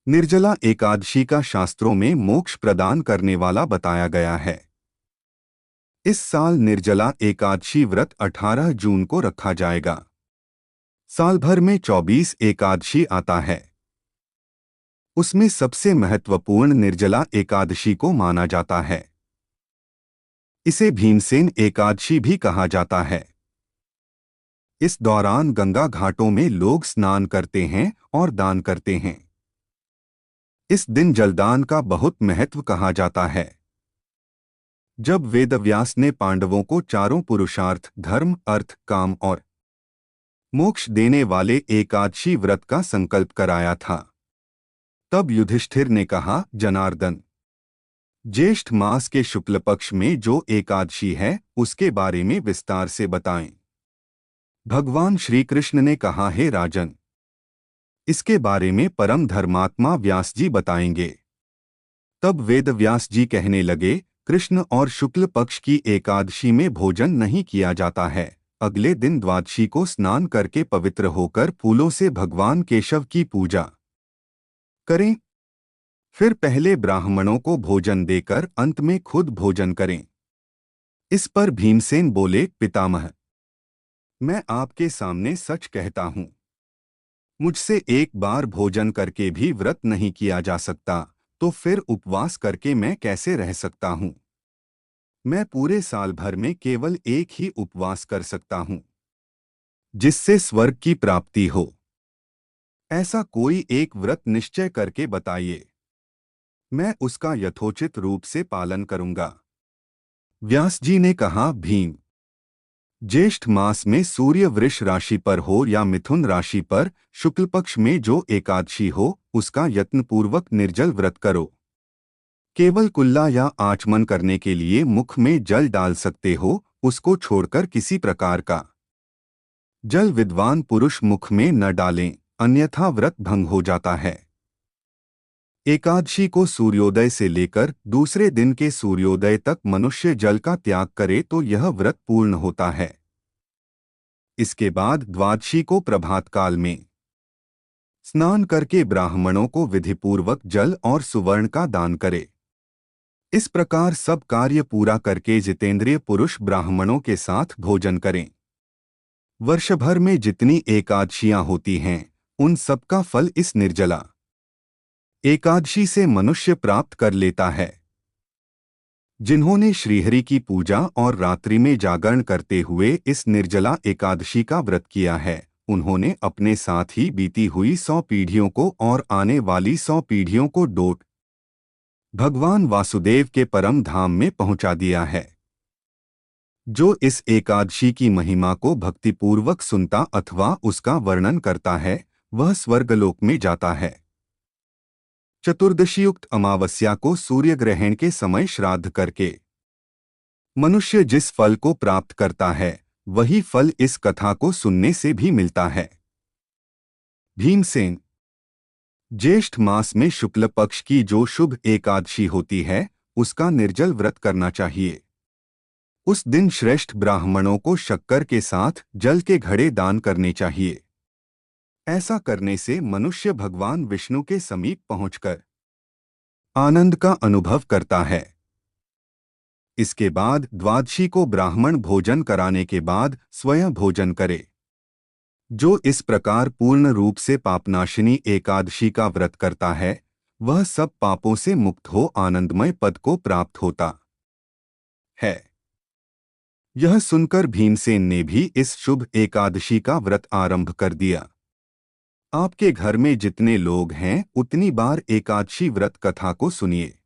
निर्जला एकादशी का शास्त्रों में मोक्ष प्रदान करने वाला बताया गया है। इस साल निर्जला एकादशी व्रत 18 जून को रखा जाएगा। साल भर में 24 एकादशी आता है। उसमें सबसे महत्वपूर्ण निर्जला एकादशी को माना जाता है। इसे भीमसेन एकादशी भी कहा जाता है। इस दौरान गंगा घाटों में लोग स्नान करते हैं और दान करते हैं। इस दिन जलदान का बहुत महत्व कहा जाता है। जब वेदव्यास ने पांडवों को चारों पुरुषार्थ धर्म, अर्थ, काम और मोक्ष देने वाले एकादशी व्रत का संकल्प कराया था, तब युधिष्ठिर ने कहा, जनार्दन, ज्येष्ठ मास के शुक्ल पक्ष में जो एकादशी है उसके बारे में विस्तार से बताएं। भगवान श्री कृष्ण ने कहा, हे राजन, इसके बारे में परम धर्मात्मा व्यास जी बताएंगे। तब वेद व्यास जी कहने लगे, कृष्ण और शुक्ल पक्ष की एकादशी में भोजन नहीं किया जाता है। अगले दिन द्वादशी को स्नान करके पवित्र होकर फूलों से भगवान केशव की पूजा करें। फिर पहले ब्राह्मणों को भोजन देकर अंत में खुद भोजन करें। इस पर भीमसेन बोले, पितामह, मैं आपके सामने सच कहता हूं, मुझसे एक बार भोजन करके भी व्रत नहीं किया जा सकता, तो फिर उपवास करके मैं कैसे रह सकता हूं? मैं पूरे साल भर में केवल एक ही उपवास कर सकता हूं, जिससे स्वर्ग की प्राप्ति हो। ऐसा कोई एक व्रत निश्चय करके बताइए, मैं उसका यथोचित रूप से पालन करूंगा। व्यास जी ने कहा, भीम, ज्येष्ठ मास में सूर्य वृष राशि पर हो या मिथुन राशि पर शुक्ल पक्ष में जो एकादशी हो, उसका यत्नपूर्वक निर्जल व्रत करो। केवल कुल्ला या आचमन करने के लिए मुख में जल डाल सकते हो, उसको छोड़कर किसी प्रकार का जल विद्वान पुरुष मुख में न डालें, अन्यथा व्रत भंग हो जाता है। एकादशी को सूर्योदय से लेकर दूसरे दिन के सूर्योदय तक मनुष्य जल का त्याग करे तो यह व्रत पूर्ण होता है। इसके बाद द्वादशी को प्रभात काल में स्नान करके ब्राह्मणों को विधिपूर्वक जल और सुवर्ण का दान करे। इस प्रकार सब कार्य पूरा करके जितेंद्रिय पुरुष ब्राह्मणों के साथ भोजन करें। वर्ष भर में जितनी एकादशियां होती हैं, उन सबका फल इस निर्जला एकादशी से मनुष्य प्राप्त कर लेता है। जिन्होंने श्रीहरि की पूजा और रात्रि में जागरण करते हुए इस निर्जला एकादशी का व्रत किया है, उन्होंने अपने साथ ही बीती हुई 100 पीढ़ियों को और आने वाली 100 पीढ़ियों को डोट भगवान वासुदेव के परम धाम में पहुंचा दिया है। जो इस एकादशी की महिमा को भक्तिपूर्वक सुनता अथवा उसका वर्णन करता है, वह स्वर्गलोक में जाता है। चतुर्दशीयुक्त अमावस्या को सूर्य ग्रहण के समय श्राद्ध करके मनुष्य जिस फल को प्राप्त करता है, वही फल इस कथा को सुनने से भी मिलता है। भीमसेन, ज्येष्ठ मास में शुक्ल पक्ष की जो शुभ एकादशी होती है, उसका निर्जल व्रत करना चाहिए। उस दिन श्रेष्ठ ब्राह्मणों को शक्कर के साथ जल के घड़े दान करने चाहिए। ऐसा करने से मनुष्य भगवान विष्णु के समीप पहुंचकर आनंद का अनुभव करता है। इसके बाद द्वादशी को ब्राह्मण भोजन कराने के बाद स्वयं भोजन करे। जो इस प्रकार पूर्ण रूप से पापनाशिनी एकादशी का व्रत करता है, वह सब पापों से मुक्त हो आनंदमय पद को प्राप्त होता है। यह सुनकर भीमसेन ने भी इस शुभ एकादशी का व्रत आरंभ कर दिया। आपके घर में जितने लोग हैं, उतनी बार एकादशी व्रत कथा को सुनिए।